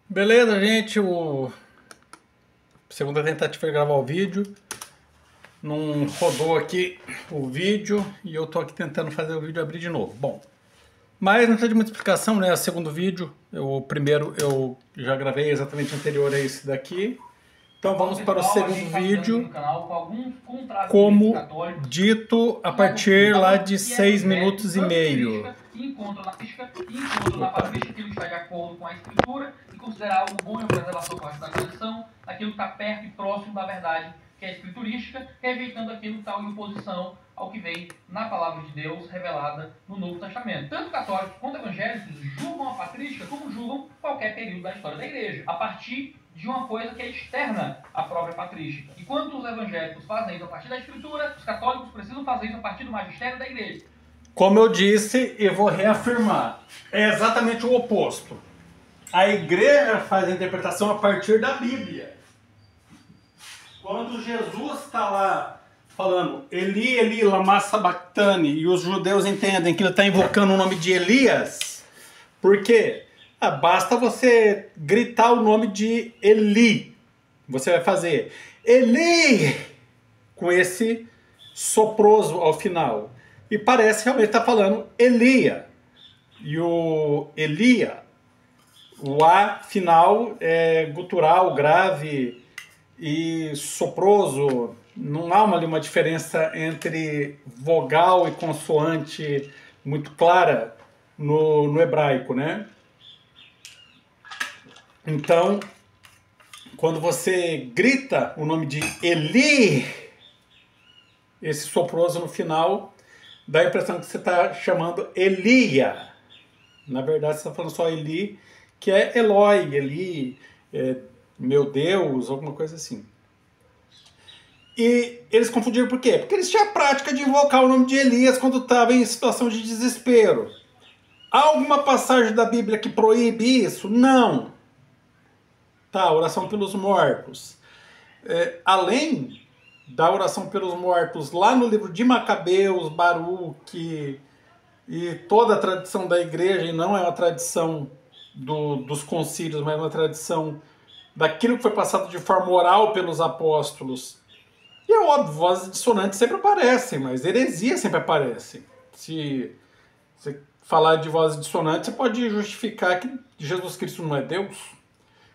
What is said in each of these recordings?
Beleza, gente? Segunda tentativa de gravar o vídeo. Não rodou aqui o vídeo e eu tô aqui tentando fazer o vídeo abrir de novo. Bom, mas não precisa de muita explicação, né? O segundo vídeo, o primeiro eu já gravei exatamente anterior a esse daqui. Então vamos para o segundo vídeo, como dito, a partir lá de 6 minutos e meio. Encontra na patrística aquilo que está de acordo com a escritura e considerar algo bom em preservação parte da tradição, aquilo que está perto e próximo da verdade, que é escriturística, rejeitando aquilo que está em oposição ao que vem na palavra de Deus revelada no Novo Testamento. Tanto católicos quanto evangélicos julgam a patrística como julgam qualquer período da história da igreja, a partir de uma coisa que é externa à própria patrística. Enquanto os evangélicos fazem isso a partir da escritura, os católicos precisam fazer isso a partir do magistério da igreja. Como eu disse, e vou reafirmar, é exatamente o oposto. A igreja faz a interpretação a partir da Bíblia. Quando Jesus está lá falando Eli, Eli, lama sabachthani, e os judeus entendem que ele está invocando o nome de Elias, por quê? Basta você gritar o nome de Eli. Você vai fazer Eli com esse soproso ao final. E parece realmente estar falando Elia. E o Elia, o A final é gutural, grave e soproso. Não há uma diferença entre vogal e consoante muito clara no hebraico, né? Então, quando você grita o nome de Eli, esse soproso no final, dá a impressão que você está chamando Elia. Na verdade, você está falando só Eli, que é Eloi, Eli, meu Deus, alguma coisa assim. E eles confundiram por quê? Porque eles tinham a prática de invocar o nome de Elias quando estavam em situação de desespero. Há alguma passagem da Bíblia que proíbe isso? Não. Tá, oração pelos mortos. Além da oração pelos mortos, lá no livro de Macabeus, Baruque e toda a tradição da igreja, e não é uma tradição dos concílios, mas uma tradição daquilo que foi passado de forma oral pelos apóstolos. E é óbvio, vozes dissonantes sempre aparecem, mas heresia sempre aparece. Se você falar de vozes dissonantes, você pode justificar que Jesus Cristo não é Deus.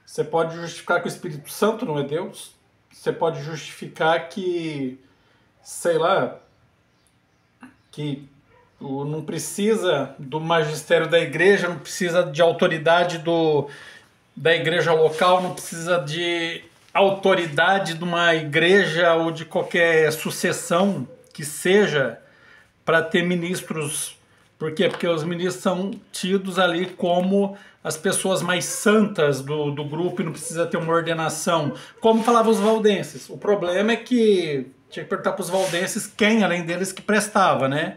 Você pode justificar que o Espírito Santo não é Deus. Você pode justificar que, sei lá, que não precisa do magistério da igreja, não precisa de autoridade da igreja local, não precisa de autoridade de uma igreja ou de qualquer sucessão que seja para ter ministros. Por quê? Porque os ministros são tidos ali como as pessoas mais santas do grupo e não precisa ter uma ordenação. Como falavam os valdenses. O problema é que tinha que perguntar para os valdenses quem, além deles, que prestava, né?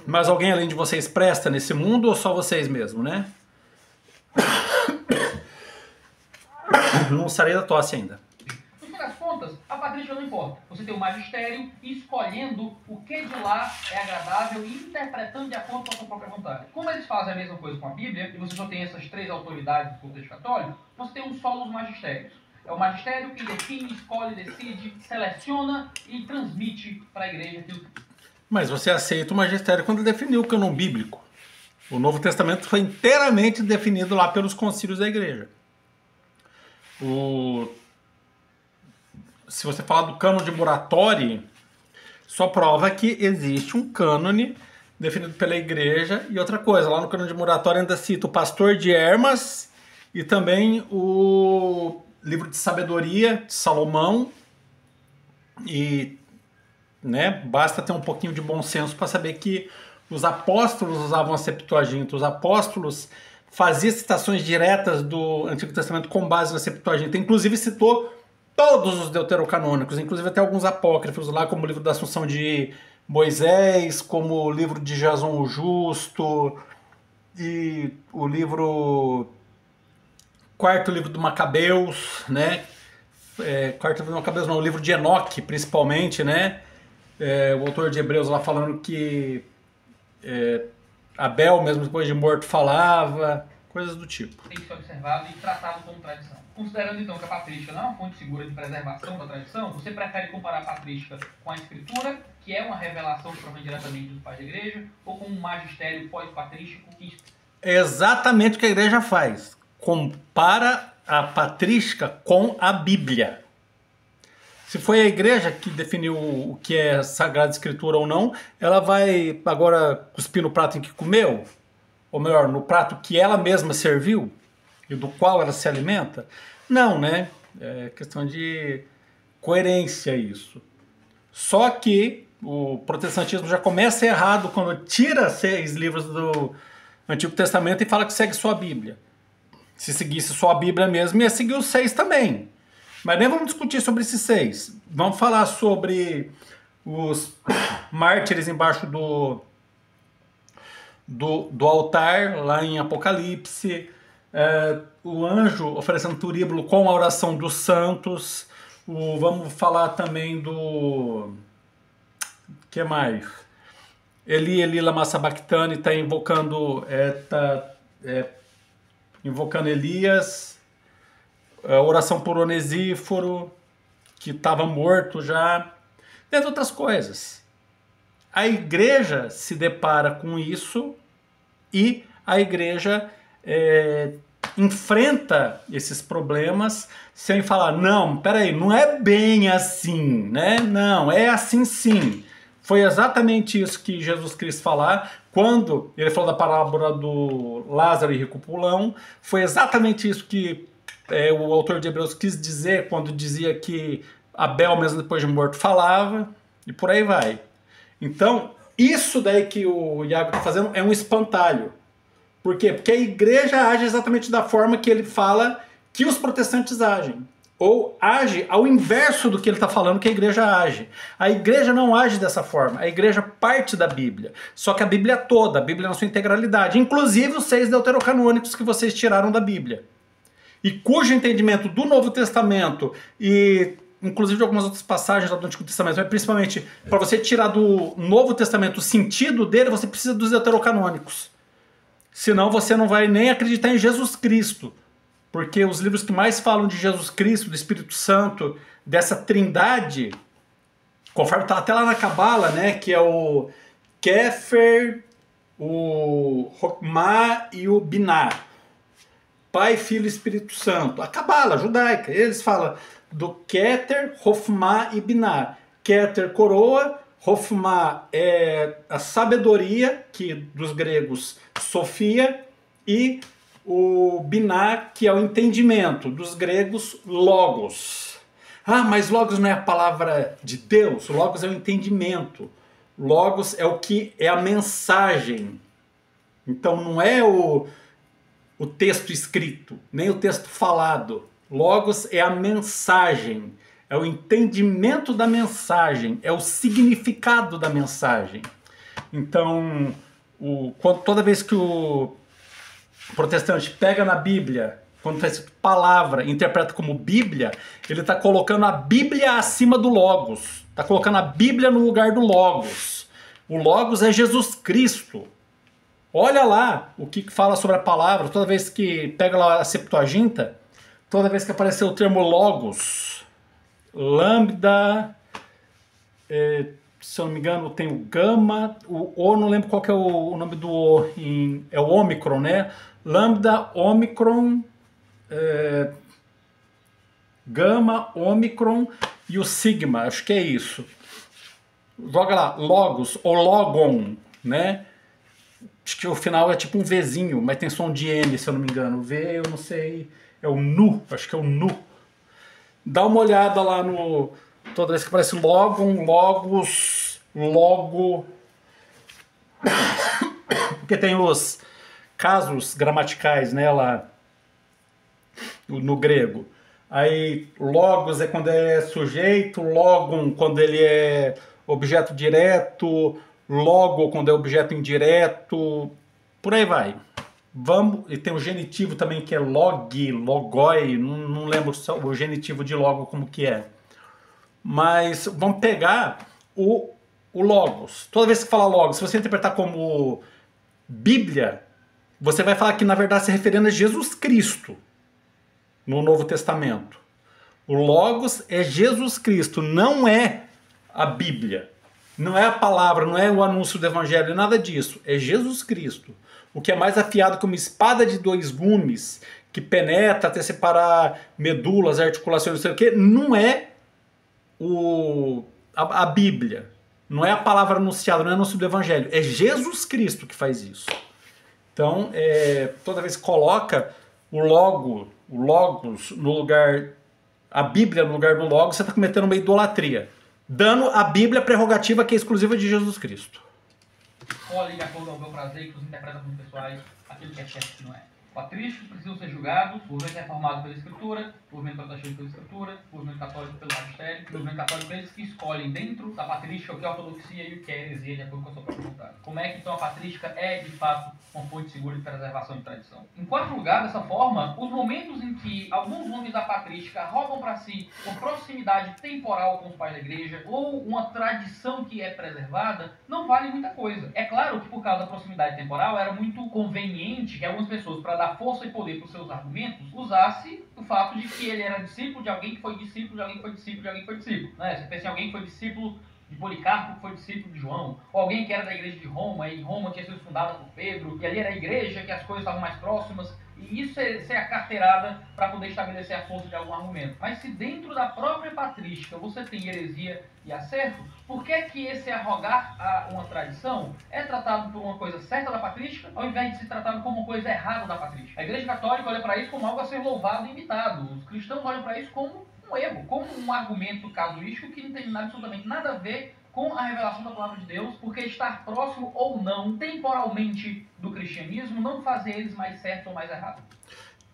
Mas alguém além de vocês presta nesse mundo ou só vocês mesmo, né? Não sarei da tosse ainda. No fim das contas, a patrística não importa. Você tem o magistério escolhendo o que de lá é agradável e interpretando de acordo com a sua própria vontade. Como eles fazem a mesma coisa com a Bíblia, e você só tem essas três autoridades do contexto católico, você tem um só dos magistérios. É o magistério que define, escolhe, decide, seleciona e transmite para a igreja aquilo que... Mas você aceita o magistério quando definiu o cânon bíblico. O Novo Testamento foi inteiramente definido lá pelos concílios da igreja. Se você falar do cânon de Muratori, só prova que existe um cânone definido pela igreja. E outra coisa, lá no cânon de Muratori ainda cita o Pastor de Hermas e também o livro de sabedoria de Salomão. E, né, basta ter um pouquinho de bom senso para saber que os apóstolos usavam a Septuaginta. Os apóstolos faziam citações diretas do Antigo Testamento com base na Septuaginta. Inclusive citou todos os deuterocanônicos, inclusive até alguns apócrifos lá, como o livro da Assunção de Moisés, como o livro de Jason o Justo, e o quarto livro do Macabeus, né? Quarto livro do Macabeus não, o livro de Enoque, principalmente, né? O autor de Hebreus lá falando que Abel, mesmo depois de morto, falava. coisas do tipo. Tem que ser observado e tratado como tradição. Considerando então que a patrística não é uma fonte segura de preservação da tradição, você prefere comparar a patrística com a escritura, que é uma revelação que provém diretamente dos pais da igreja, ou com um magistério pós-patrístico que... É exatamente o que a igreja faz. Compara a patrística com a Bíblia. Se foi a igreja que definiu o que é Sagrada Escritura ou não, ela vai agora cuspir no prato em que comeu? Ou melhor, no prato que ela mesma serviu e do qual ela se alimenta? Não, né? É questão de coerência isso. Só que o protestantismo já começa errado quando tira 6 livros do Antigo Testamento e fala que segue só a Bíblia. Se seguisse só a Bíblia mesmo, ia seguir os 6 também. Mas nem vamos discutir sobre esses 6. Vamos falar sobre os mártires embaixo do altar, lá em Apocalipse. O anjo oferecendo turíbulo com a oração dos santos. Vamos falar também do... que mais? Eli lama sabachthani está invocando... invocando Elias. A oração por Onesíforo, que estava morto já, entre outras coisas. A igreja se depara com isso e a igreja enfrenta esses problemas sem falar, não, peraí, não é bem assim, né? Não, é assim sim. Foi exatamente isso que Jesus quis falar quando ele falou da parábola do Lázaro e Rico Pulão. Foi exatamente isso que o autor de Hebreus quis dizer quando dizia que Abel, mesmo depois de morto, falava, e por aí vai. Então, isso daí que o Iago está fazendo é um espantalho. Por quê? Porque a igreja age exatamente da forma que ele fala que os protestantes agem. Ou age ao inverso do que ele está falando que a igreja age. A igreja não age dessa forma. A igreja parte da Bíblia. Só que a Bíblia toda, a Bíblia na sua integralidade. Inclusive os 6 deuterocanônicos que vocês tiraram da Bíblia. E cujo entendimento do Novo Testamento e inclusive de algumas outras passagens do Antigo Testamento, mas principalmente para você tirar do Novo Testamento o sentido dele, você precisa dos deuterocanônicos. Senão você não vai nem acreditar em Jesus Cristo. Porque os livros que mais falam de Jesus Cristo, do Espírito Santo, dessa trindade, conforme está até lá na Cabala, né, que é o Kéfer, o Rokmah e o Binah. Pai, Filho e Espírito Santo. A Cabala judaica. Eles falam do Keter, Rofmah e Binah. Keter, coroa. Rofmah é a sabedoria, que dos gregos, Sofia. E o Binah, que é o entendimento, dos gregos, Logos. Ah, mas Logos não é a palavra de Deus. Logos é o entendimento. Logos é o que é a mensagem. Então não é o texto escrito, nem o texto falado. Logos é a mensagem, é o entendimento da mensagem, é o significado da mensagem. Então, toda vez que o protestante pega na Bíblia, quando está escrito palavra, interpreta como Bíblia, ele está colocando a Bíblia acima do Logos, está colocando a Bíblia no lugar do Logos. O Logos é Jesus Cristo. Olha lá o que fala sobre a palavra, toda vez que pega lá a Septuaginta, toda vez que aparecer o termo Logos, Lambda, se eu não me engano tem o Gama, o O, não lembro qual que é o nome do O, é o Ômicron, né? Lambda, Ômicron, Gama, Ômicron e o Sigma, acho que é isso. Joga lá, Logos ou Logon, né? Acho que o final é tipo um Vzinho, mas tem som de N, se eu não me engano. V, eu não sei, é o Nu, acho que é o Nu. Dá uma olhada lá no... Toda vez que aparece Logon, Logos, Logo... Porque tem os casos gramaticais, né, lá no grego. Aí Logos é quando é sujeito, Logon quando ele é objeto direto... Logo, quando é objeto indireto, por aí vai. Vamos, e tem o genitivo também, que é log, logoi, não lembro o genitivo de logo como que é. Mas vamos pegar o logos. Toda vez que fala logos, se você interpretar como Bíblia, você vai falar que na verdade se referindo a Jesus Cristo no Novo Testamento. O Logos é Jesus Cristo, não é a Bíblia. Não é a palavra, não é o anúncio do Evangelho, nada disso. É Jesus Cristo. O que é mais afiado que uma espada de 2 gumes, que penetra até separar medulas, articulações, não sei o quê, não é a Bíblia. Não é a palavra anunciada, não é o anúncio do Evangelho. É Jesus Cristo que faz isso. Então, toda vez que coloca o Logos no lugar, a Bíblia no lugar do Logos, você está cometendo uma idolatria. Dando a Bíblia a prerrogativa que é exclusiva de Jesus Cristo. Escolhe de acordo ao meu prazer e com as interpretações pessoais aquilo que é certo e que não é. Patrícios precisam ser julgados, o movimento reformado pela Escritura, o movimento protestante pela Escritura, o movimento católico pelo magistério, o movimento católico eles que escolhem dentro da patrística o que é a ortodoxia e o que é heresia de acordo com a sua própria vontade. Como é que então a patrística é de fato uma fonte segura de preservação de tradição? Em quarto lugar, dessa forma, os momentos em que alguns nomes da patrística roubam para si uma proximidade temporal com os pais da igreja ou uma tradição que é preservada, não vale muita coisa. É claro que por causa da proximidade temporal era muito conveniente que algumas pessoas, para dar força e poder para os seus argumentos, usasse o fato de que ele era discípulo de alguém que foi discípulo de alguém que foi discípulo de alguém que foi discípulo. Né? Você pensa em alguém que foi discípulo de Policarpo, que foi discípulo de João, ou alguém que era da igreja de Roma, e Roma tinha sido fundada por Pedro, e ali era a igreja que as coisas estavam mais próximas, e isso é a carteirada para poder estabelecer a força de algum argumento. Mas se dentro da própria patrística você tem heresia e acerto, por que que esse arrogar a uma tradição é tratado por uma coisa certa da patrística, ao invés de ser tratado como uma coisa errada da patrística? A igreja católica olha para isso como algo a ser louvado e imitado, os cristãos olham para isso como um erro, como um argumento casuístico que não tem absolutamente nada a ver com a revelação da palavra de Deus, porque estar próximo ou não, temporalmente, do cristianismo, não fazer eles mais certos ou mais errados.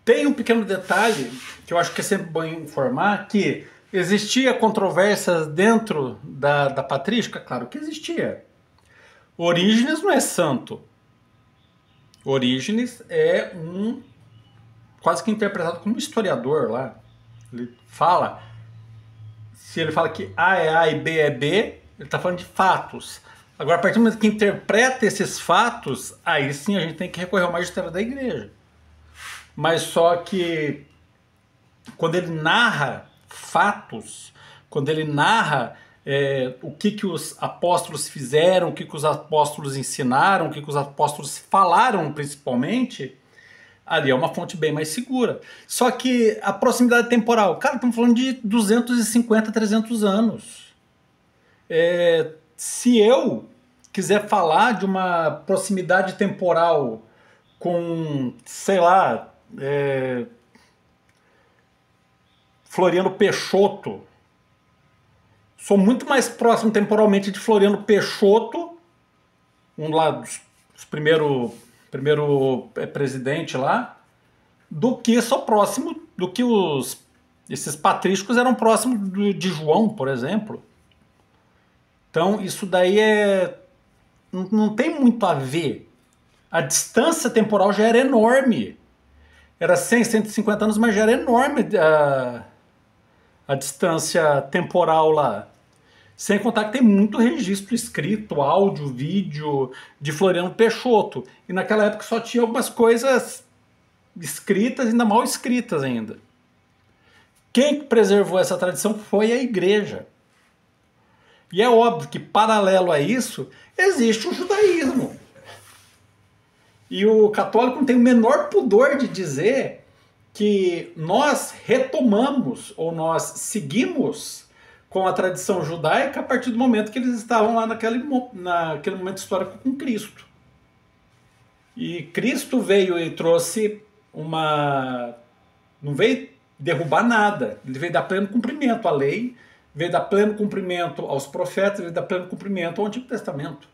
Tem um pequeno detalhe, que eu acho que é sempre bom informar, que existia controvérsias dentro da patrística? Claro que existia. Orígenes não é santo. Orígenes é quase que interpretado como um historiador lá. Ele fala, se ele fala que A é A e B é B, ele está falando de fatos. Agora, a partir do momento que interpreta esses fatos, aí sim a gente tem que recorrer ao magistério da igreja. Mas só que quando ele narra fatos, quando ele narra o que os apóstolos fizeram, o que os apóstolos ensinaram, o que os apóstolos falaram principalmente, ali é uma fonte bem mais segura. Só que a proximidade temporal, cara, estamos falando de 250, 300 anos. Se eu quiser falar de uma proximidade temporal com, sei lá, Floriano Peixoto, sou muito mais próximo temporalmente de Floriano Peixoto, um lá dos primeiro presidente lá, do que sou próximo, do que esses patrísticos eram próximos de João, por exemplo. Então isso daí não tem muito a ver. A distância temporal já era enorme. Era 100, 150 anos, mas já era enorme a distância temporal lá. Sem contar que tem muito registro escrito, áudio, vídeo de Floriano Peixoto. E naquela época só tinha algumas coisas escritas, ainda mal escritas ainda. Quem preservou essa tradição foi a igreja. E é óbvio que, paralelo a isso, existe o judaísmo. E o católico não tem o menor pudor de dizer que nós retomamos ou nós seguimos com a tradição judaica a partir do momento que eles estavam lá naquele momento histórico com Cristo. E Cristo veio e trouxe não veio derrubar nada, ele veio dar pleno cumprimento à lei, veio dar pleno cumprimento aos profetas, veio dar pleno cumprimento ao Antigo Testamento.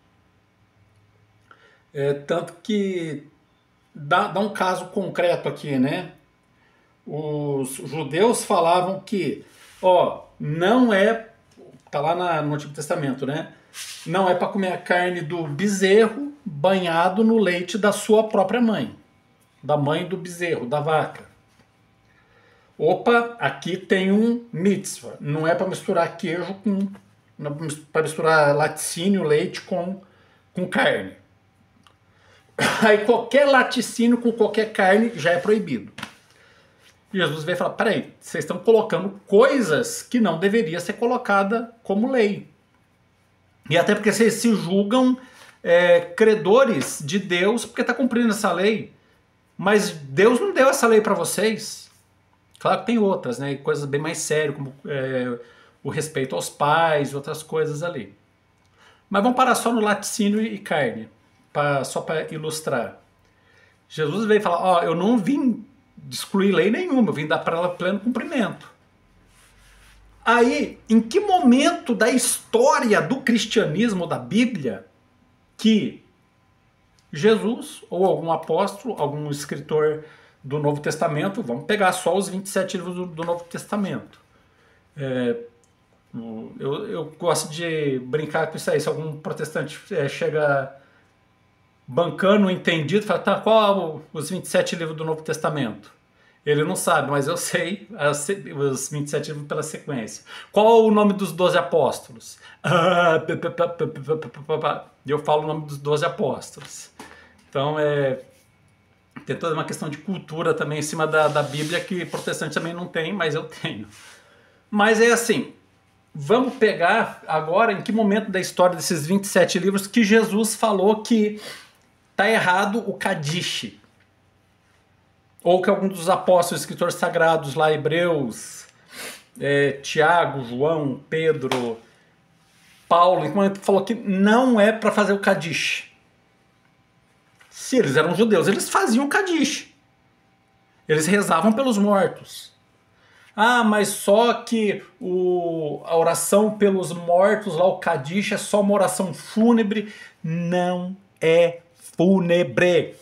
Tanto que dá um caso concreto aqui, né? Os judeus falavam que, não é, tá lá no Antigo Testamento, né? Não é para comer a carne do bezerro banhado no leite da sua própria mãe, da mãe do bezerro, da vaca. Opa, aqui tem um mitzvah, não é para misturar queijo para misturar laticínio, leite com carne. Aí qualquer laticínio com qualquer carne já é proibido. Jesus veio falar, peraí, vocês estão colocando coisas que não deveria ser colocada como lei. E até porque vocês se julgam credores de Deus porque está cumprindo essa lei. Mas Deus não deu essa lei para vocês. Claro que tem outras, né? Coisas bem mais sérias, como o respeito aos pais e outras coisas ali. Mas vamos parar só no laticínio e carne, só para ilustrar. Jesus veio falar, ó, eu não vim excluir lei nenhuma, eu vim dar para ela pleno cumprimento. Aí, em que momento da história do cristianismo, da Bíblia, que Jesus, ou algum apóstolo, algum escritor do Novo Testamento, vamos pegar só os 27 livros do Novo Testamento. Eu gosto de brincar com isso aí, se algum protestante chega bancando o entendido, fala, tá, qual os 27 livros do Novo Testamento? Ele não sabe, mas eu sei os 27 livros pela sequência. Qual o nome dos 12 apóstolos? Eu falo o nome dos 12 apóstolos. Então, tem toda uma questão de cultura também em cima da Bíblia que protestante também não tem, mas eu tenho. Mas é assim, vamos pegar agora em que momento da história desses 27 livros que Jesus falou que está errado o Kadish. Ou que algum dos apóstolos, escritores sagrados lá, Hebreus, Tiago, João, Pedro, Paulo, em que momento falou que não é para fazer o Kadish. Se eles eram judeus, eles faziam o Kadish. Eles rezavam pelos mortos. Ah, mas só que a oração pelos mortos, lá o Kadish, é só uma oração fúnebre. Não é fúnebre.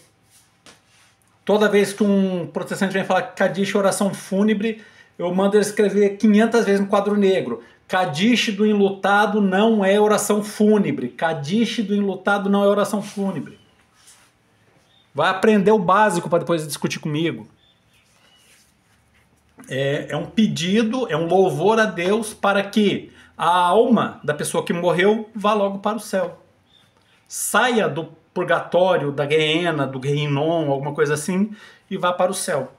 Toda vez que um protestante vem falar Kadish é oração fúnebre, eu mando ele escrever 500 vezes no quadro negro. Kadish do enlutado não é oração fúnebre. Kadish do enlutado não é oração fúnebre. Vai aprender o básico para depois discutir comigo. É um pedido, é um louvor a Deus para que a alma da pessoa que morreu vá logo para o céu. Saia do purgatório, da Gehenna, do Gehinnom, alguma coisa assim, e vá para o céu.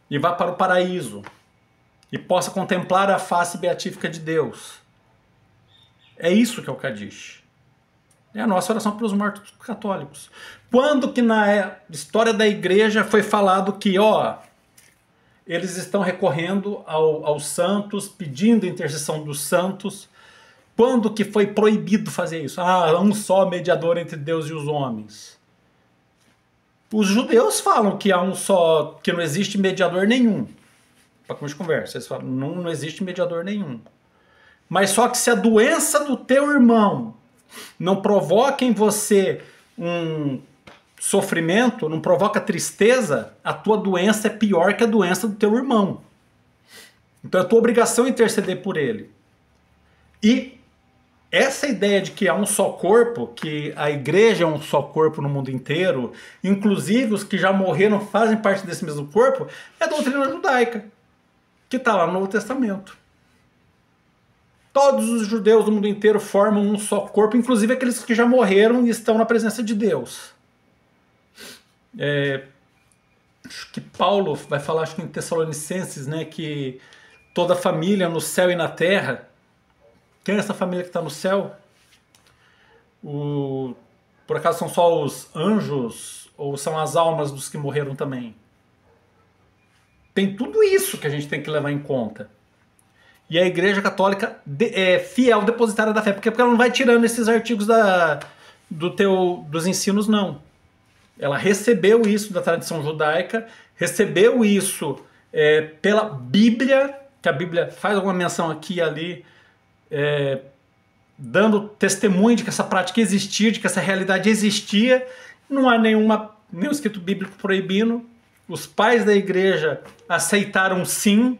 E vá para o paraíso. E possa contemplar a face beatífica de Deus. É isso que é o Kadish. É a nossa oração para os mortos católicos. Quando que na história da igreja foi falado que, eles estão recorrendo aos santos, pedindo a intercessão dos santos. Quando que foi proibido fazer isso? Um só mediador entre Deus e os homens. Os judeus falam que há um só, que não existe mediador nenhum. Para começar a conversa, eles falam, não existe mediador nenhum. Mas só que se a doença do teu irmão não provoca em você um sofrimento, não provoca tristeza, a tua doença é pior que a doença do teu irmão. Então é tua obrigação interceder por ele. E essa ideia de que há um só corpo, que a igreja é um só corpo no mundo inteiro, inclusive os que já morreram fazem parte desse mesmo corpo, é a doutrina judaica, que está lá no Novo Testamento. Todos os judeus do mundo inteiro formam um só corpo, inclusive aqueles que já morreram e estão na presença de Deus. Acho que Paulo vai falar, acho que em Tessalonicenses, né, que toda família no céu e na terra. Quem é essa família que está no céu? Por acaso são só os anjos ou são as almas dos que morreram também? Tem tudo isso que a gente tem que levar em conta. E a Igreja Católica é fiel depositária da fé, porque ela não vai tirando esses artigos dos ensinos, não. Ela recebeu isso da tradição judaica, recebeu isso pela Bíblia, que a Bíblia faz alguma menção aqui e ali, dando testemunho de que essa prática existia, de que essa realidade existia. Não há nenhum escrito bíblico proibindo. Os pais da igreja aceitaram sim.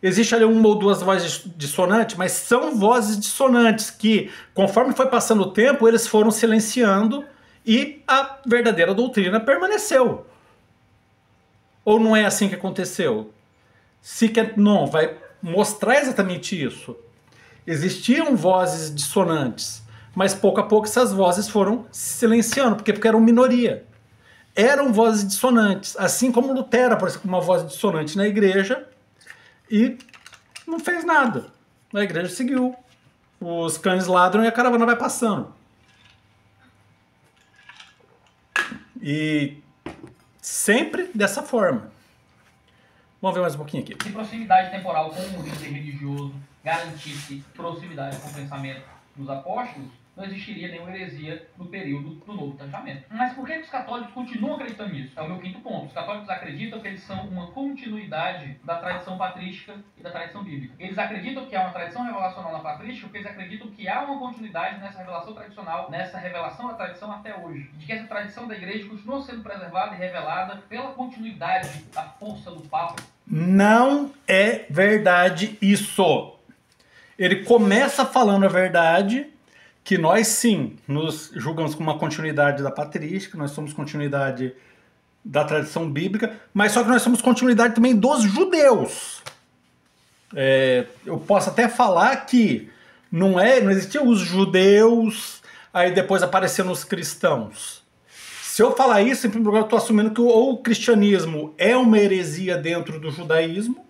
Existe ali uma ou duas vozes dissonantes, mas são vozes dissonantes que, conforme foi passando o tempo, eles foram silenciando e a verdadeira doutrina permaneceu. Ou não é assim que aconteceu? Não, vai mostrar exatamente isso. Existiam vozes dissonantes, Mas pouco a pouco essas vozes foram se silenciando. Por quê? Porque eram minoria. Eram vozes dissonantes. Assim como Lutero apareceu com uma voz dissonante na igreja e não fez nada. A igreja seguiu. Os cães ladram e a caravana vai passando. E sempre dessa forma. Vamos ver mais um pouquinho aqui. Se proximidade temporal com o líder religioso garantisse proximidade com o pensamento dos apóstolos, não existiria nenhuma heresia no período do Novo Testamento. Mas por que os católicos continuam acreditando nisso? É o meu quinto ponto. Os católicos acreditam que eles são uma continuidade da tradição patrística e da tradição bíblica. Eles acreditam que há uma tradição revelacional na patrística porque eles acreditam que há uma continuidade nessa revelação tradicional, nessa revelação da tradição até hoje. De que essa tradição da igreja continua sendo preservada e revelada pela continuidade da força do Papa. Não é verdade isso. Ele começa falando a verdade, que nós sim nos julgamos com uma continuidade da patrística, nós somos continuidade da tradição bíblica, mas só que nós somos continuidade também dos judeus. Eu posso até falar que não existiam os judeus, aí depois apareceram os cristãos. Se eu falar isso, em primeiro lugar, eu estou assumindo que o cristianismo é uma heresia dentro do judaísmo,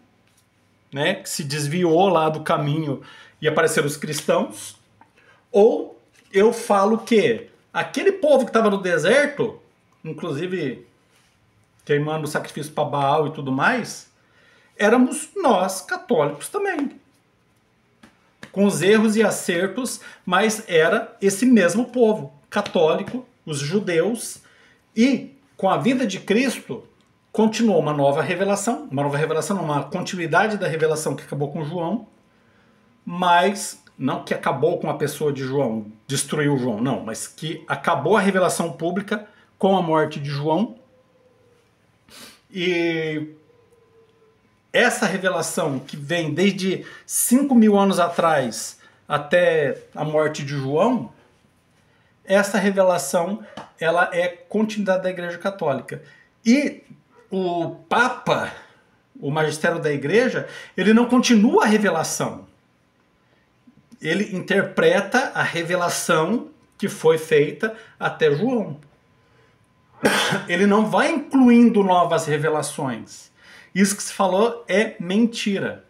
né, que se desviou lá do caminho e apareceram os cristãos. Ou eu falo que aquele povo que estava no deserto, inclusive queimando sacrifício para Baal e tudo mais, éramos nós, católicos também. Com os erros e acertos, mas era esse mesmo povo católico, os judeus, e com a vinda de Cristo continuou uma nova revelação, uma continuidade da revelação que acabou com João, mas não que acabou com a pessoa de João, destruiu João, não, mas que acabou a revelação pública com a morte de João. E essa revelação que vem desde 5.000 anos atrás até a morte de João, essa revelação ela é continuidade da Igreja Católica. E o Papa, o magistério da Igreja, ele não continua a revelação. Ele interpreta a revelação que foi feita até João. Ele não vai incluindo novas revelações. Isso que se falou é mentira.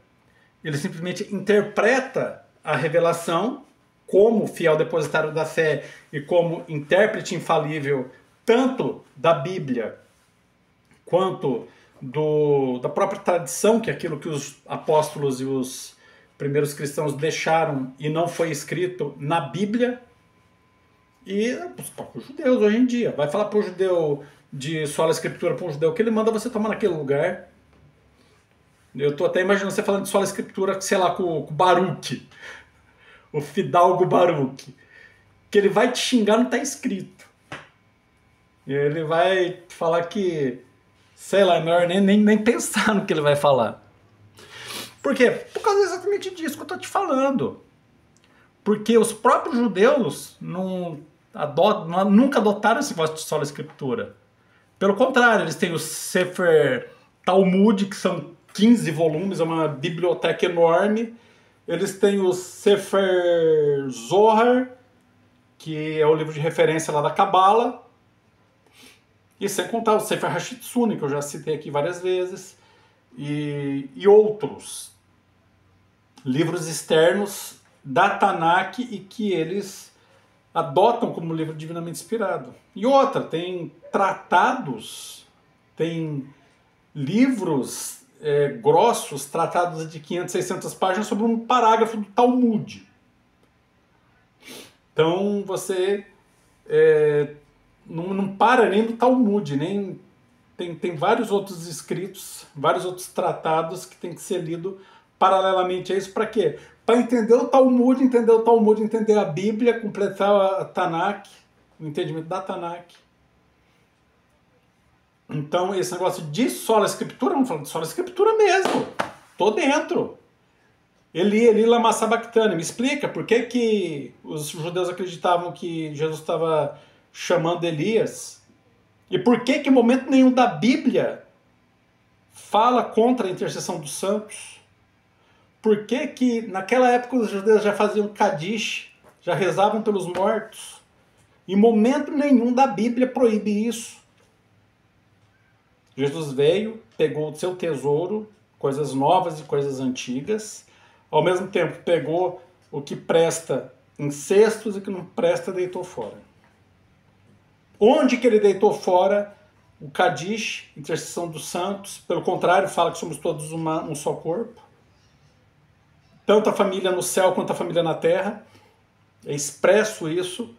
Ele simplesmente interpreta a revelação como fiel depositário da fé e como intérprete infalível tanto da Bíblia quanto da própria tradição, que é aquilo que os apóstolos e os primeiros cristãos deixaram e não foi escrito na Bíblia. E os próprios judeus hoje em dia. Vai falar para o judeu de sola escritura, para um judeu que ele manda você tomar naquele lugar. Eu estou até imaginando você falando de sola escritura, sei lá, com o Baruch, o fidalgo Baruch, que ele vai te xingar, não está escrito. Ele vai falar que, sei lá, é melhor nem pensar no que ele vai falar. Por quê? Por causa exatamente disso que eu estou te falando. Porque os próprios judeus nunca adotaram esse negócio de sola escritura. Pelo contrário, eles têm o Sefer Talmud, que são 15 volumes, é uma biblioteca enorme. Eles têm o Sefer Zohar, que é o livro de referência lá da Cabala. E sem contar o Sefer Hashitsune, que eu já citei aqui várias vezes. E outros livros externos da Tanakh e que eles adotam como livro divinamente inspirado. E outra, tem tratados, tem livros grossos, tratados de 500, 600 páginas sobre um parágrafo do Talmud. Então você não para nem do Talmud, nem tem vários outros escritos, vários outros tratados que tem que ser lido paralelamente a isso. Para quê? Para entender o Talmud, entender a Bíblia, completar a Tanakh, o entendimento da Tanakh. Então, esse negócio de sola escritura, vamos falar de sola escritura mesmo. Tô dentro. Eli lama sabachthani. Me explica por que os judeus acreditavam que Jesus estava chamando Elias? E por que em momento nenhum da Bíblia fala contra a intercessão dos santos? Por que naquela época os judeus já faziam Kadish, já rezavam pelos mortos. Em momento nenhum da Bíblia proíbe isso. Jesus veio, pegou o seu tesouro, coisas novas e coisas antigas, ao mesmo tempo pegou o que presta em cestos e o que não presta deitou fora. Onde que ele deitou fora o Kadish, intercessão dos santos, pelo contrário, fala que somos todos um só corpo. Tanto a família no céu quanto a família na terra. É expresso isso.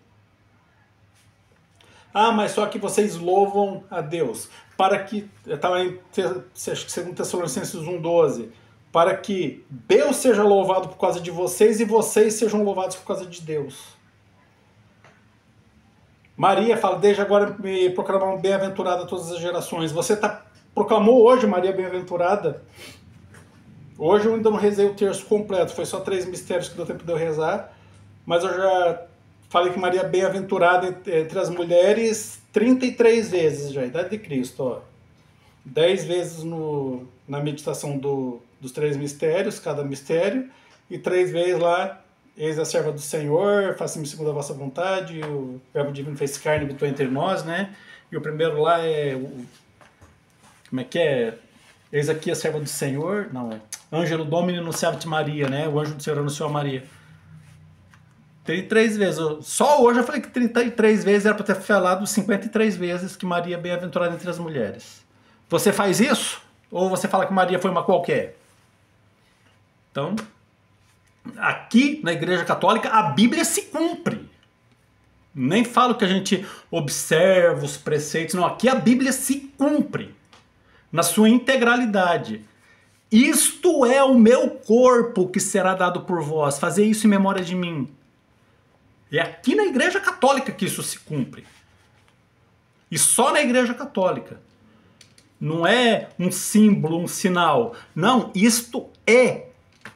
Ah, mas só que vocês louvam a Deus. Para que, estava em 2 Tessalonicenses 1,12, para que Deus seja louvado por causa de vocês e vocês sejam louvados por causa de Deus. Maria fala, desde agora me proclamaram bem-aventurada todas as gerações. Você proclamou hoje Maria bem-aventurada? Hoje eu ainda não rezei o terço completo, foi só 3 mistérios que deu tempo de eu rezar, mas eu já falei que Maria é bem-aventurada entre as mulheres 33 vezes já, a idade de Cristo, ó. 10 vezes na meditação dos 3 mistérios, cada mistério, e 3 vezes lá, eis a serva do Senhor, faça-me segundo a vossa vontade, o verbo divino fez carne e habitou entre nós, né? E o primeiro lá é, como é que é? Eis aqui a serva do Senhor, não, é Ângelo Domini Nunciavit Maria, né? O anjo do Senhor anunciou a Maria. 33 vezes. Só hoje eu falei que 33 vezes era para ter falado 53 vezes que Maria é bem-aventurada entre as mulheres. Você faz isso? Ou você fala que Maria foi uma qualquer? Então, aqui na Igreja Católica a Bíblia se cumpre. Nem falo que a gente observa os preceitos, não. Aqui a Bíblia se cumpre na sua integralidade. Isto é o meu corpo que será dado por vós. Fazer isso em memória de mim. É aqui na Igreja Católica que isso se cumpre. E só na Igreja Católica. Não é um símbolo, um sinal. Não, isto é.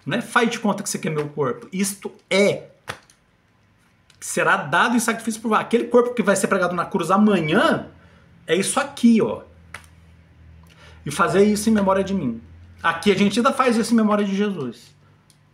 Não é faz de conta que isso aqui é meu corpo. Isto é. Será dado em sacrifício por vós. Aquele corpo que vai ser pregado na cruz amanhã é isso aqui, ó. E fazer isso em memória de mim. Aqui a gente ainda faz isso em memória de Jesus.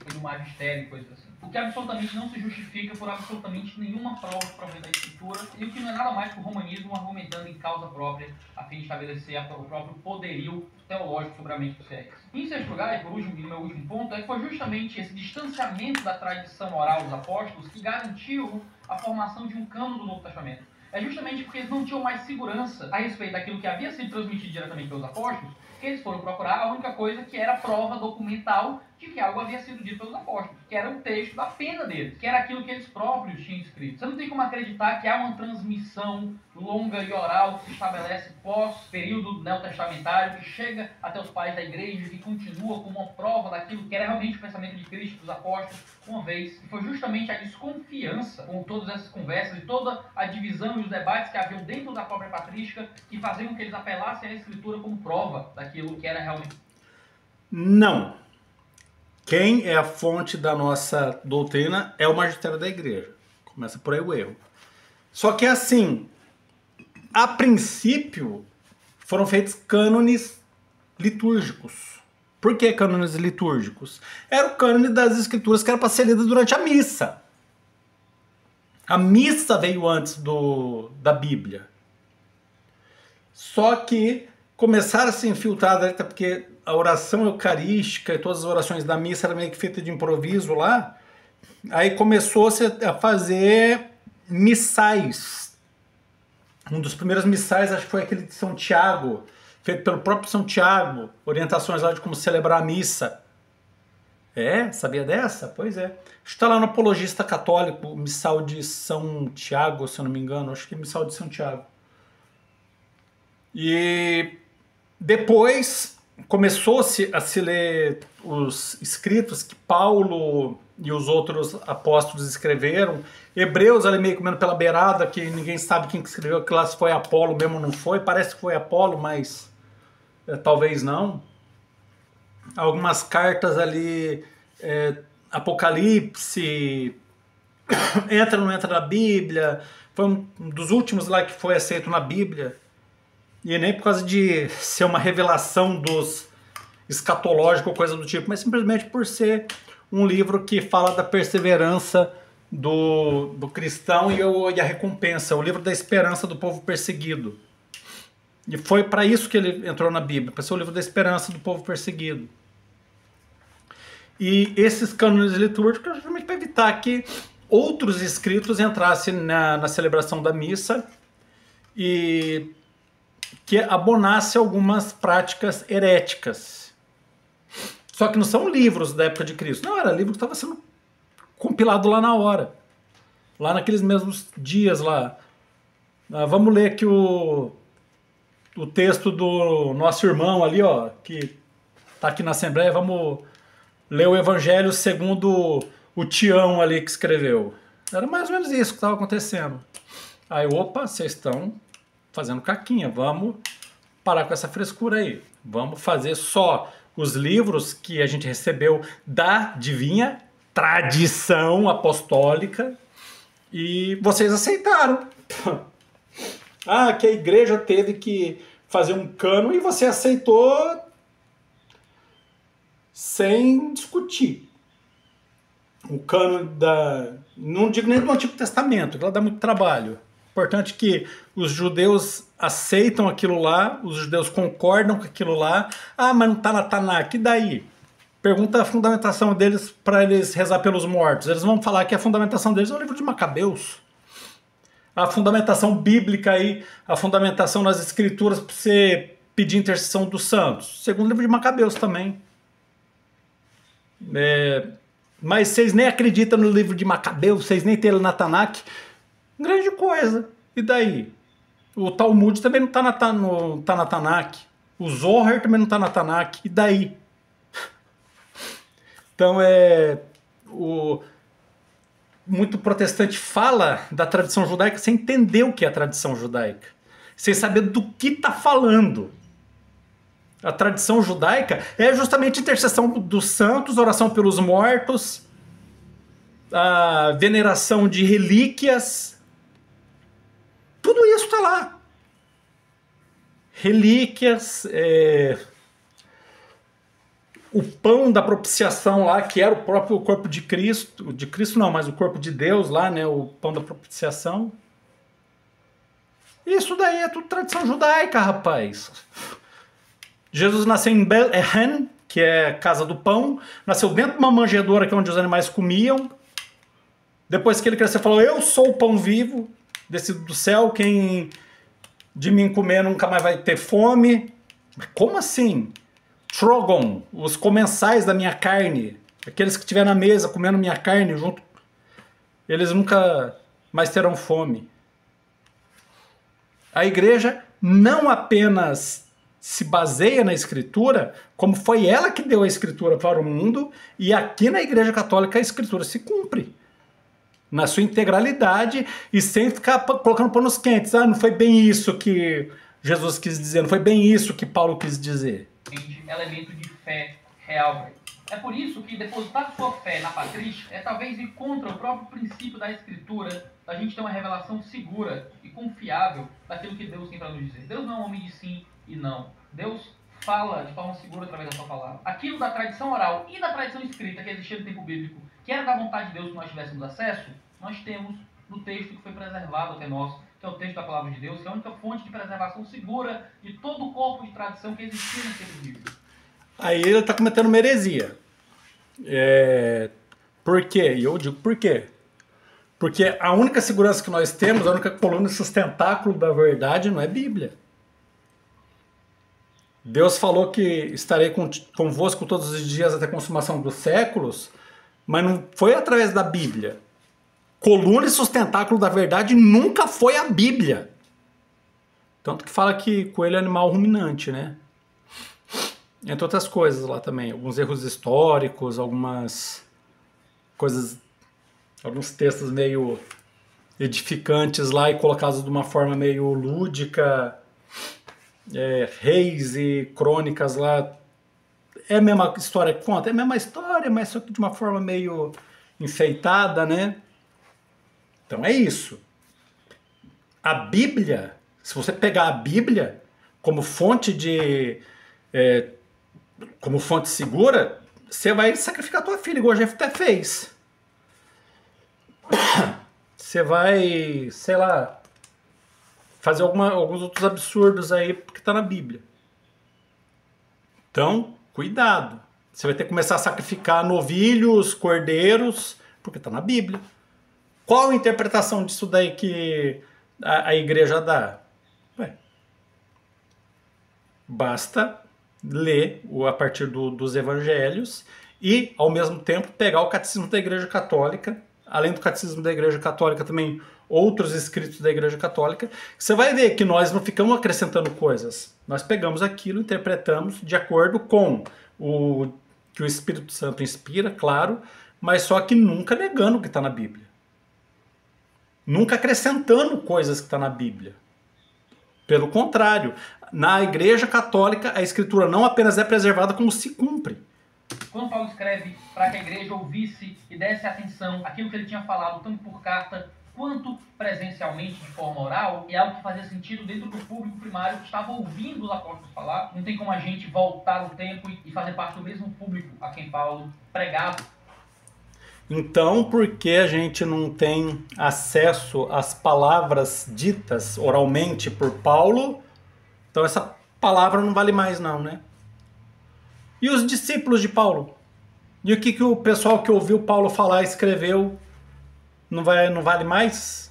E do magistério e coisas assim. O que absolutamente não se justifica por absolutamente nenhuma prova provém da Escritura, e o que não é nada mais que o romanismo argumentando em causa própria, a fim de estabelecer o próprio poderio teológico sobre a mente dos fiéis. Em sexto lugar, e por último, e meu último ponto, é que foi justamente esse distanciamento da tradição oral dos apóstolos que garantiu a formação de um cânon do Novo Testamento. É justamente porque eles não tinham mais segurança a respeito daquilo que havia sido transmitido diretamente pelos apóstolos, que eles foram procurar a única coisa que era prova documental de que algo havia sido dito pelos apóstolos, que era o texto da pena deles, que era aquilo que eles próprios tinham escrito. Você não tem como acreditar que há uma transmissão longa e oral que se estabelece pós-período neotestamentário, que chega até os pais da igreja, que continua como uma prova daquilo que era realmente o pensamento de Cristo, dos apóstolos, uma vez. E foi justamente a desconfiança com todas essas conversas e toda a divisão e os debates que haviam dentro da própria patrística que faziam com que eles apelassem à Escritura como prova daquilo que era realmente. Não. Quem é a fonte da nossa doutrina é o magistério da igreja. Começa por aí o erro. Só que assim, a princípio, foram feitos cânones litúrgicos. Por que cânones litúrgicos? Era o cânone das escrituras que era para ser lida durante a missa. A missa veio antes da Bíblia. Só que começaram a se infiltrar, até porque a oração eucarística e todas as orações da missa eram meio que feitas de improviso lá. Aí começou-se a fazer missais. Um dos primeiros missais, acho que foi aquele de São Tiago, feito pelo próprio São Tiago, orientações lá de como celebrar a missa. É? Sabia dessa? Pois é. Está lá no Apologista Católico, o missal de São Tiago, se eu não me engano. Acho que é missal de São Tiago. E depois começou-se a se ler os escritos que Paulo e os outros apóstolos escreveram. Hebreus ali meio comendo pela beirada, que ninguém sabe quem escreveu, que lá se foi Apolo mesmo ou não foi. Parece que foi Apolo, mas talvez não. Algumas cartas ali, Apocalipse, entra ou não entra na Bíblia. Foi um dos últimos lá que foi aceito na Bíblia. E nem por causa de ser uma revelação dos escatológicos ou coisa do tipo, mas simplesmente por ser um livro que fala da perseverança do cristão e a recompensa, o livro da esperança do povo perseguido. E foi para isso que ele entrou na Bíblia, para ser o livro da esperança do povo perseguido. E esses cânones litúrgicos justamente para evitar que outros escritos entrassem na celebração da missa e que abonasse algumas práticas heréticas. Só que não são livros da época de Cristo. Não, era livro que estava sendo compilado lá na hora. Lá naqueles mesmos dias lá. Vamos ler aqui o texto do nosso irmão ali, ó, que está aqui na Assembleia. Vamos ler o Evangelho segundo o Tião ali que escreveu. Era mais ou menos isso que estava acontecendo. Aí, opa, vocês estão fazendo caquinha. Vamos parar com essa frescura aí. Vamos fazer só os livros que a gente recebeu da divina tradição apostólica e vocês aceitaram. Que a igreja teve que fazer um cânon e você aceitou sem discutir. O cânon não digo nem do Antigo Testamento, que ela dá muito trabalho. Importante que os judeus aceitam aquilo lá, os judeus concordam com aquilo lá. Mas não está na Tanakh, e daí? Pergunta a fundamentação deles para eles rezar pelos mortos. Eles vão falar que a fundamentação deles é o livro de Macabeus. A fundamentação bíblica aí, a fundamentação nas escrituras para você pedir intercessão dos santos. Segundo o livro de Macabeus também. Mas vocês nem acreditam no livro de Macabeus, vocês nem têm ele na Tanakh. Grande coisa. E daí? O Talmud também não está na Tanakh. O Zohar também não está na Tanakh. E daí? Então, muito protestante fala da tradição judaica sem entender o que é a tradição judaica. Sem saber do que está falando. A tradição judaica é justamente a intercessão dos santos, oração pelos mortos, a veneração de relíquias. Tudo isso está lá. Relíquias, o pão da propiciação lá, que era o próprio corpo de Cristo não, mas o corpo de Deus lá, né, o pão da propiciação. Isso daí é tudo tradição judaica, rapaz. Jesus nasceu em Bethlehem, que é casa do pão, nasceu dentro de uma manjedoura, que é onde os animais comiam. Depois que ele cresceu, falou: eu sou o pão vivo, descido do céu, quem de mim comer nunca mais vai ter fome. Como assim? Trogon, os comensais da minha carne, aqueles que estiver na mesa comendo minha carne junto, eles nunca mais terão fome. A igreja não apenas se baseia na Escritura, como foi ela que deu a Escritura para o mundo, e aqui na Igreja Católica a Escritura se cumpre na sua integralidade e sem ficar colocando panos quentes. Não foi bem isso que Jesus quis dizer, não foi bem isso que Paulo quis dizer. Elemento de fé real. É por isso que depositar sua fé na patrística é talvez ir contra o próprio princípio da Escritura, da gente ter uma revelação segura e confiável daquilo que Deus tem para nos dizer. Deus não é um homem de sim e não. Deus fala de forma segura através da sua palavra. Aquilo da tradição oral e da tradição escrita que existia no tempo bíblico, que era da vontade de Deus que nós tivéssemos acesso, nós temos no texto que foi preservado até nós, que é o texto da palavra de Deus, que é a única fonte de preservação segura de todo o corpo de tradição que existia no tempo bíblico. Aí ele está cometendo uma heresia. Por quê? E eu digo por quê? Porque a única segurança que nós temos, a única coluna e sustentáculo da verdade não é Bíblia. Deus falou que estarei convosco todos os dias até a consumação dos séculos, mas não foi através da Bíblia. Coluna e sustentáculo da verdade nunca foi a Bíblia. Tanto que fala que coelho é animal ruminante, né? Entre outras coisas lá também. Alguns erros históricos, algumas coisas, alguns textos meio edificantes lá e colocados de uma forma meio lúdica. Reis e crônicas lá. É a mesma história que conta? É a mesma história, mas só que de uma forma meio enfeitada, né? Então é isso. A Bíblia, se você pegar a Bíblia como fonte como fonte segura, você vai sacrificar a tua filha, igual a Jefté fez. você vai, sei lá, fazer alguns outros absurdos aí porque está na Bíblia. Então, cuidado. Você vai ter que começar a sacrificar novilhos, cordeiros, porque está na Bíblia. Qual a interpretação disso daí que a igreja dá? Ué, basta ler a partir dos evangelhos e, ao mesmo tempo, pegar o catecismo da Igreja Católica, além do catecismo da Igreja Católica, também outros escritos da Igreja Católica. Você vai ver que nós não ficamos acrescentando coisas. Nós pegamos aquilo, interpretamos de acordo com o que o Espírito Santo inspira, claro, mas só que nunca negando o que está na Bíblia. Nunca acrescentando coisas que estão na Bíblia. Pelo contrário, na Igreja Católica a Escritura não apenas é preservada, como se cumpre. Quando Paulo escreve para que a igreja ouvisse e desse atenção àquilo que ele tinha falado, tanto por carta quanto presencialmente, de forma oral, é algo que fazia sentido dentro do público primário que estava ouvindo os apóstolos falar. Não tem como a gente voltar o tempo e fazer parte do mesmo público a quem Paulo pregava. Então, por que a gente não tem acesso às palavras ditas oralmente por Paulo? Então essa palavra não vale mais não, né? E os discípulos de Paulo? E o que o pessoal que ouviu Paulo falar e escreveu não vale mais?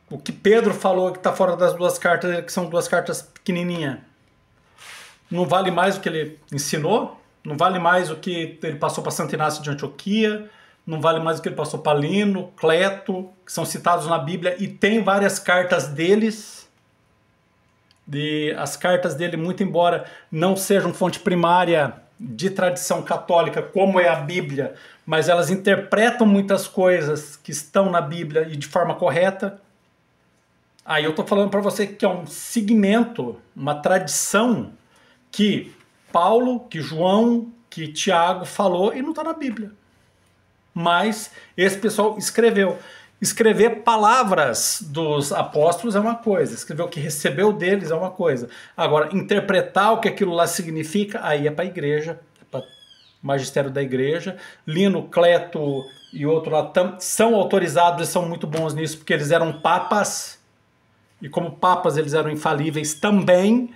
O que Pedro falou que está fora das duas cartas, que são duas cartas pequenininhas, não vale mais o que ele ensinou? Não vale mais o que ele passou para Santo Inácio de Antioquia? Não vale mais o que ele passou para Lino, Cleto, que são citados na Bíblia, e tem várias cartas deles. As cartas dele, muito embora não sejam fonte primária de tradição católica, como é a Bíblia, mas elas interpretam muitas coisas que estão na Bíblia e de forma correta. Aí eu estou falando para você que é um segmento, uma tradição que Paulo, que João, que Tiago falou e não está na Bíblia. Mas esse pessoal escreveu. Escrever palavras dos apóstolos é uma coisa, escrever o que recebeu deles é uma coisa. Agora, interpretar o que aquilo lá significa, aí é para a igreja, é para o magistério da igreja. Lino, Cleto e outro lá são autorizados e são muito bons nisso, porque eles eram papas, e como papas eles eram infalíveis também.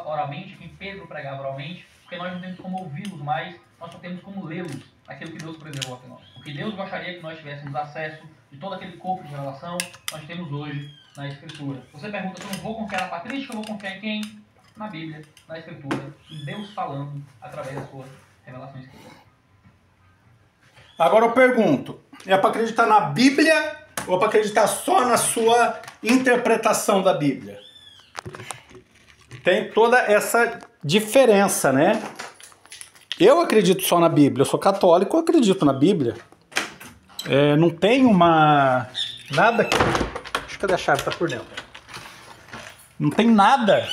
Oralmente, que Pedro pregava oralmente, porque nós não temos como ouvi-los mais, nós só temos como lê-los, aquilo que Deus preservou até nós. Porque Deus gostaria que nós tivéssemos acesso de todo aquele corpo de revelação que nós temos hoje na Escritura. Você pergunta, eu não vou confiar na patrística, eu vou confiar em quem? Na Bíblia, na Escritura, em Deus falando através da sua revelação escrita. Agora eu pergunto, é para acreditar na Bíblia ou para acreditar só na sua interpretação da Bíblia? Tem toda essa diferença, né? Eu acredito só na Bíblia, eu sou católico, eu acredito na Bíblia. Não tem nada que... Acho que a chave está por dentro. Não tem nada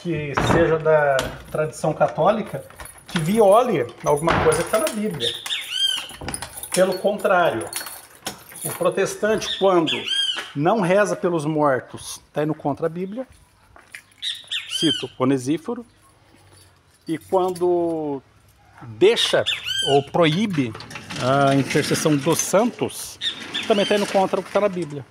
que seja da tradição católica que viole alguma coisa que está na Bíblia. Pelo contrário, o protestante, quando não reza pelos mortos, está indo contra a Bíblia. Cito Onesíforo. E quando deixa ou proíbe a intercessão dos santos, também está indo contra o que está na Bíblia.